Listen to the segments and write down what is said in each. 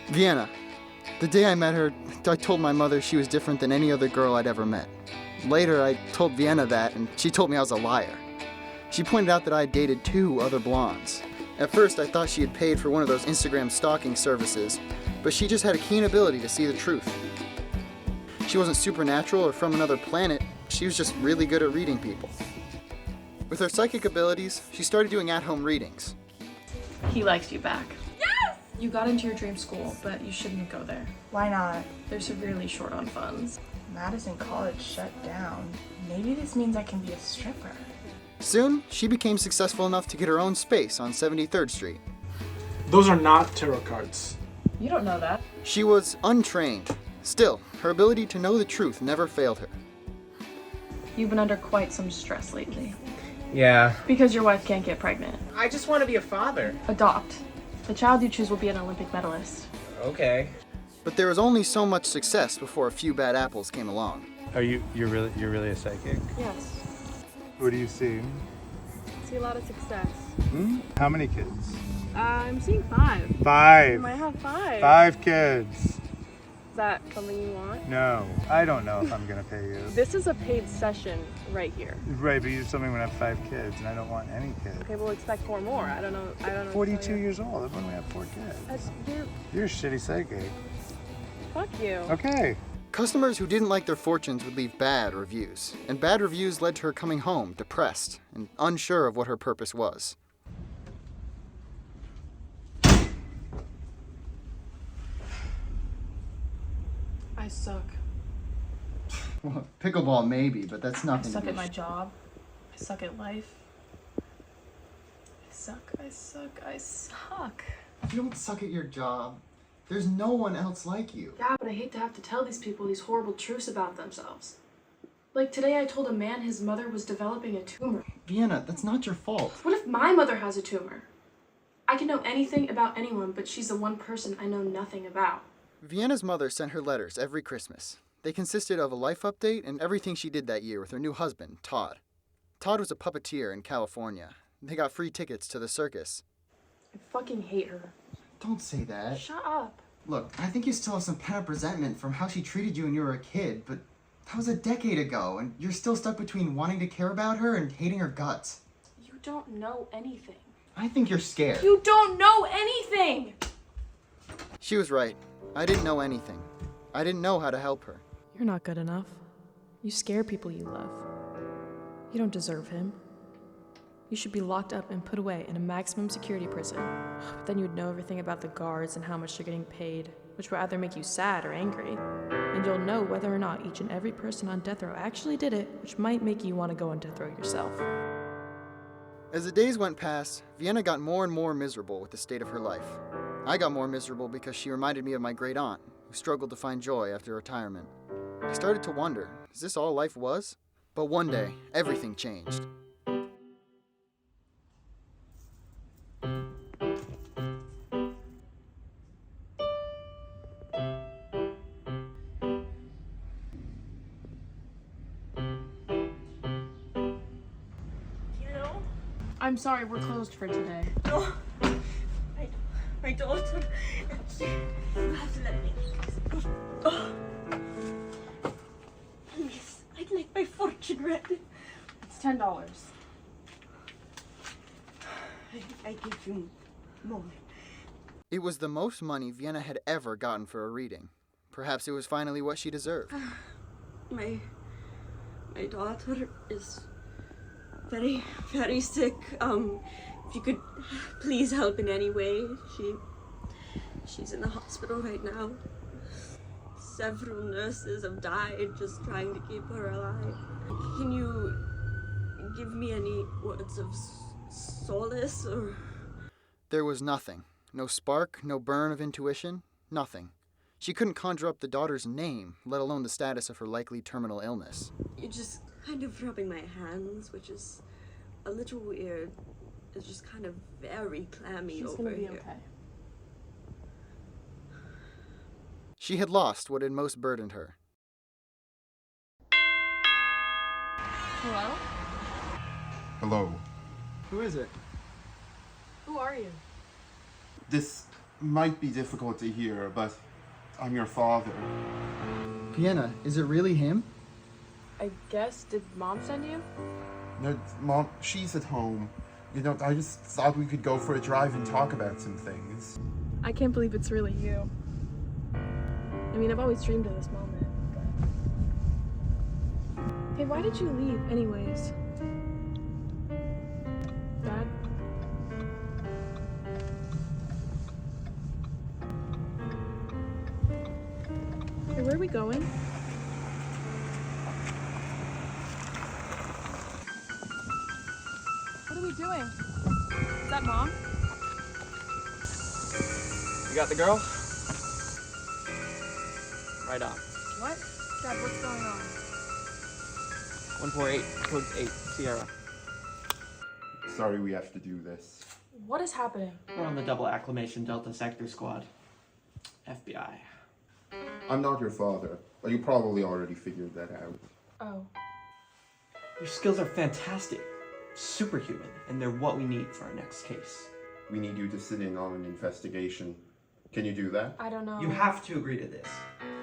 Vienna. The day I met her, I told my mother she was different than any other girl I'd ever met. Later, I told Vienna that, and she told me I was a liar. She pointed out that I had dated 2 other blondes. At first, I thought she had paid for one of those Instagram stalking services, but she just had a keen ability to see the truth. She wasn't supernatural or from another planet, she was just really good at reading people. With her psychic abilities, she started doing at-home readings. He likes you back. Yes! You got into your dream school, but you shouldn't go there. Why not? They're severely short on funds. Madison College shut down. Maybe this means I can be a stripper. Soon, she became successful enough to get her own space on 73rd Street. Those are not tarot cards. You don't know that. She was untrained. Still, her ability to know the truth never failed her. You've been under quite some stress lately. Yeah. Because your wife can't get pregnant. I just want to be a father. Adopt. The child you choose will be an Olympic medalist. Okay. But there was only so much success before a few bad apples came along. You're really a psychic? Yes. What do you see? See a lot of success. How many kids? I'm seeing 5. 5. You might have 5. 5 kids. Is that something you want? No, I don't know if I'm gonna pay you. This is a paid session right here. Right, but you told me when I have 5 kids, and I don't want any kids. Okay, we'll expect 4 more. I don't know. 42 years old. I've only had 4 kids. You're a shitty psychic. Fuck you. Okay. Customers who didn't like their fortunes would leave bad reviews, and bad reviews led to her coming home depressed and unsure of what her purpose was. I suck. Well, pickleball maybe, but that's I nothing. suck at my job. I suck at life. I suck. You don't suck at your job. There's no one else like you. Yeah, but I hate to have to tell these people these horrible truths about themselves. Like today I told a man his mother was developing a tumor. Vienna, that's not your fault. What if my mother has a tumor? I can know anything about anyone, but she's the one person I know nothing about. Vienna's mother sent her letters every Christmas. They consisted of a life update and everything she did that year with her new husband, Todd. Todd was a puppeteer in California. They got free tickets to the circus. I fucking hate her. Don't say that. Shut up. Look, I think you still have some pent-up resentment from how she treated you when you were a kid, but that was a decade ago, and you're still stuck between wanting to care about her and hating her guts. You don't know anything. I think you're scared. You don't know anything! She was right. I didn't know anything. I didn't know how to help her. You're not good enough. You scare people you love. You don't deserve him. You should be locked up and put away in a maximum security prison. But then you'd know everything about the guards and how much they're getting paid, which will either make you sad or angry. And you'll know whether or not each and every person on death row actually did it, which might make you want to go on death row yourself. As the days went past, Vienna got more and more miserable with the state of her life. I got more miserable because she reminded me of my great aunt, who struggled to find joy after retirement. I started to wonder, is this all life was? But one day, everything changed. I'm sorry, we're closed for today. No, my daughter. You have to let me. Oh. Please, I'd like my fortune read. It's $10. I give you more. It was the most money Vienna had ever gotten for a reading. Perhaps it was finally what she deserved. My daughter is very, very sick. If you could please help in any way. She's in the hospital right now. Several nurses have died just trying to keep her alive. Can you give me any words of solace or... There was nothing. No spark, no burn of intuition, nothing. She couldn't conjure up the daughter's name, let alone the status of her likely terminal illness. You're just kind of rubbing my hands, which is a little weird. It's just kind of very clammy over here. She's gonna be okay. She had lost what had most burdened her. Hello? Hello. Who is it? Who are you? This might be difficult to hear, but I'm your father. Vienna, is it really him? I guess. Did Mom send you? No, Mom, she's at home. You know, I just thought we could go for a drive and talk about some things. I can't believe it's really you. I mean, I've always dreamed of this moment, but... Hey, why did you leave, anyways? Dad? Hey, where are we going? What are we doing? Is that Mom? You got the girl? Right on. What? Dad, what's going on? 148, code 8, Sierra. Sorry we have to do this. What is happening? We're on the double acclamation Delta Sector Squad. FBI. I'm not your father, but you probably already figured that out. Oh. Your skills are fantastic. Superhuman, and they're what we need for our next case. We need you to sit in on an investigation. Can you do that? I don't know. You have to agree to this,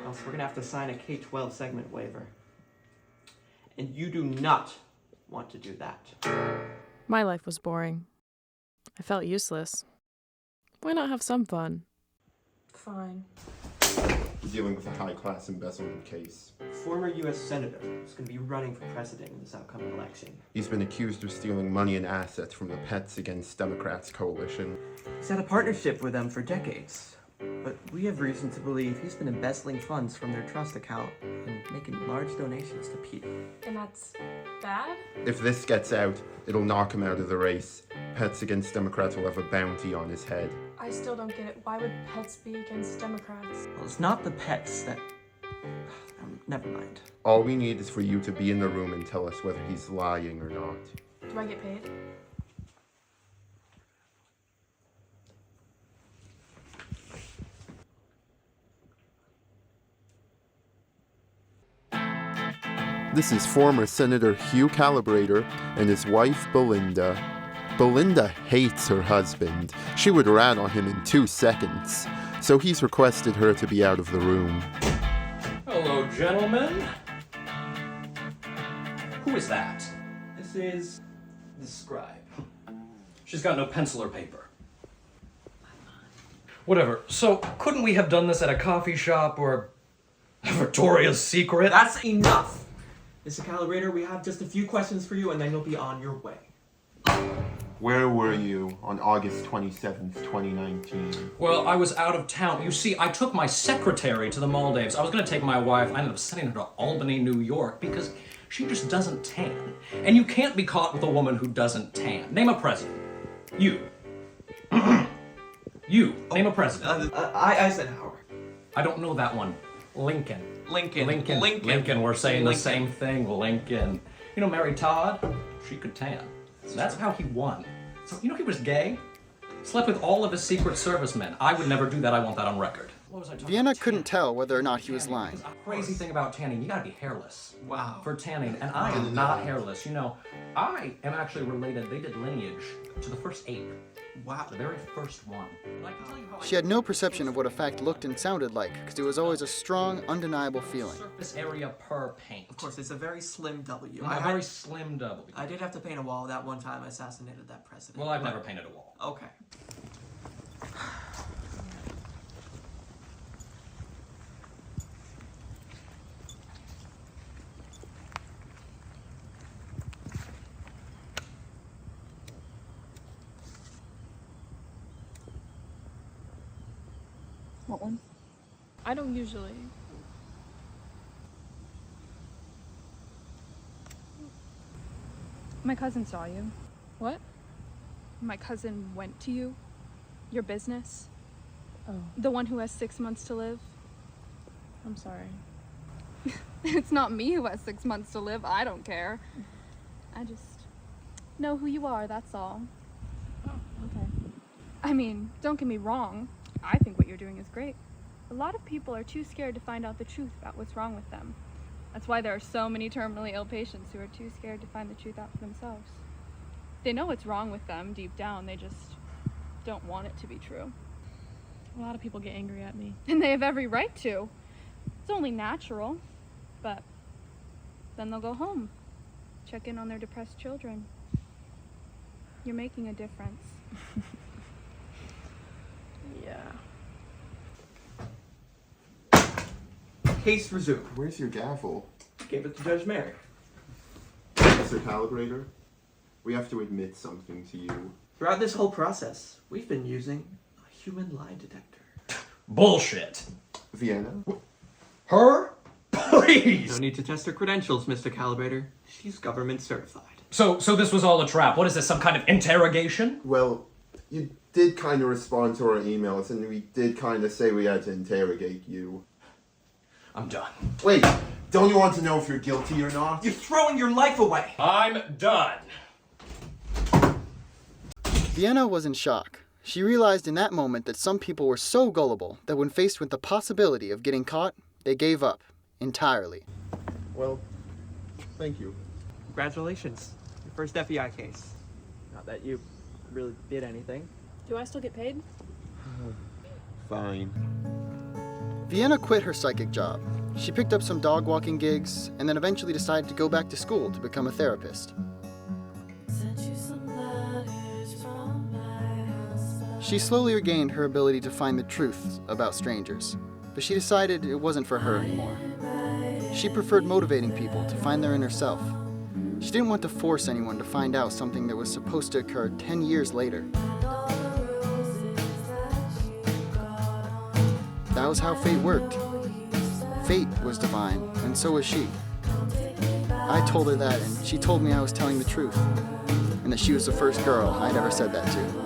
else we're gonna have to sign a K-12 segment waiver. And you do not want to do that. My life was boring. I felt useless. Why not have some fun? Fine. We're dealing with a high-class embezzlement case. Former U.S. Senator is going to be running for president in this upcoming election. He's been accused of stealing money and assets from the Pets Against Democrats coalition. He's had a partnership with them for decades. But we have reason to believe he's been embezzling funds from their trust account and making large donations to people. And that's bad? If this gets out, it'll knock him out of the race. Pets Against Democrats will have a bounty on his head. I still don't get it. Why would pets be against Democrats? Well, it's not the pets that... never mind. All we need is for you to be in the room and tell us whether he's lying or not. Do I get paid? This is former Senator Hugh Calibrator and his wife Belinda. Belinda hates her husband. She would rat on him in 2 seconds. So he's requested her to be out of the room. Hello, gentlemen. Who is that? This is the scribe. She's got no pencil or paper. Whatever. So, couldn't we have done this at a coffee shop or Victoria's Secret? That's enough! Mr. Calibrator, we have just a few questions for you and then you'll be on your way. Where were you on August 27th, 2019? Well, I was out of town. You see, I took my secretary to the Maldives. I was going to take my wife. I ended up sending her to Albany, New York, because she just doesn't tan. And you can't be caught with a woman who doesn't tan. Name a president. You. You. Name a president. Eisenhower. I don't know that one. Lincoln. Lincoln. We're saying the same thing. Lincoln. You know Mary Todd? She could tan. So that's how he won. So, you know he was gay? Slept with all of his Secret Service men. I would never do that. I want that on record. What was I talking Vienna about? couldn't tell whether or not he was lying. Crazy thing about tanning, you gotta be hairless. Wow. For tanning, and I am not hairless. You know, I am actually related, they did lineage to the first ape. Wow. The very first one. And I can tell you how She had no perception of what a fact looked and sounded like, because it was always a strong, undeniable feeling. surface area per paint. Of course, it's a very slim W. A very slim double. I did have to paint a wall that one time I assassinated that president. Well, I've never painted a wall. Okay. What one? I don't usually. My cousin saw you. What? My cousin went to you. Your business. Oh, The one who has 6 months to live. I'm sorry. It's not me who has 6 months to live. I don't care. I just know who you are, that's all. Oh, okay. I mean, don't get me wrong. I think what you're doing is great. A lot of people are too scared to find out the truth about what's wrong with them. That's why there are so many terminally ill patients who are too scared to find the truth out for themselves. They know what's wrong with them deep down, they just don't want it to be true. A lot of people get angry at me. And they have every right to. It's only natural. But then they'll go home, check in on their depressed children. You're making a difference. Yeah. Case resumed. Where's your gavel? Gave it to Judge Mary. Mr. Calibrator, we have to admit something to you. Throughout this whole process, we've been using a human lie detector. Bullshit. Viena? Her? Please! No need to test her credentials, Mr. Calibrator. She's government certified. So this was all a trap. What is this, some kind of interrogation? Well, you did kind of respond to our emails, and we did kind of say we had to interrogate you. I'm done. Wait, don't you want to know if you're guilty or not? You're throwing your life away! I'm done. Viena was in shock. She realized in that moment that some people were so gullible that when faced with the possibility of getting caught, they gave up entirely. Well, thank you. Congratulations. Your first FBI case. Not that you really did anything. Do I still get paid? Fine. Viena quit her psychic job. She picked up some dog walking gigs and then eventually decided to go back to school to become a therapist. She slowly regained her ability to find the truth about strangers, but she decided it wasn't for her anymore. She preferred motivating people to find their inner self. She didn't want to force anyone to find out something that was supposed to occur 10 years later. That was how fate worked. Fate was divine, and so was she. I told her that, and she told me I was telling the truth, and that she was the first girl I'd ever said that to.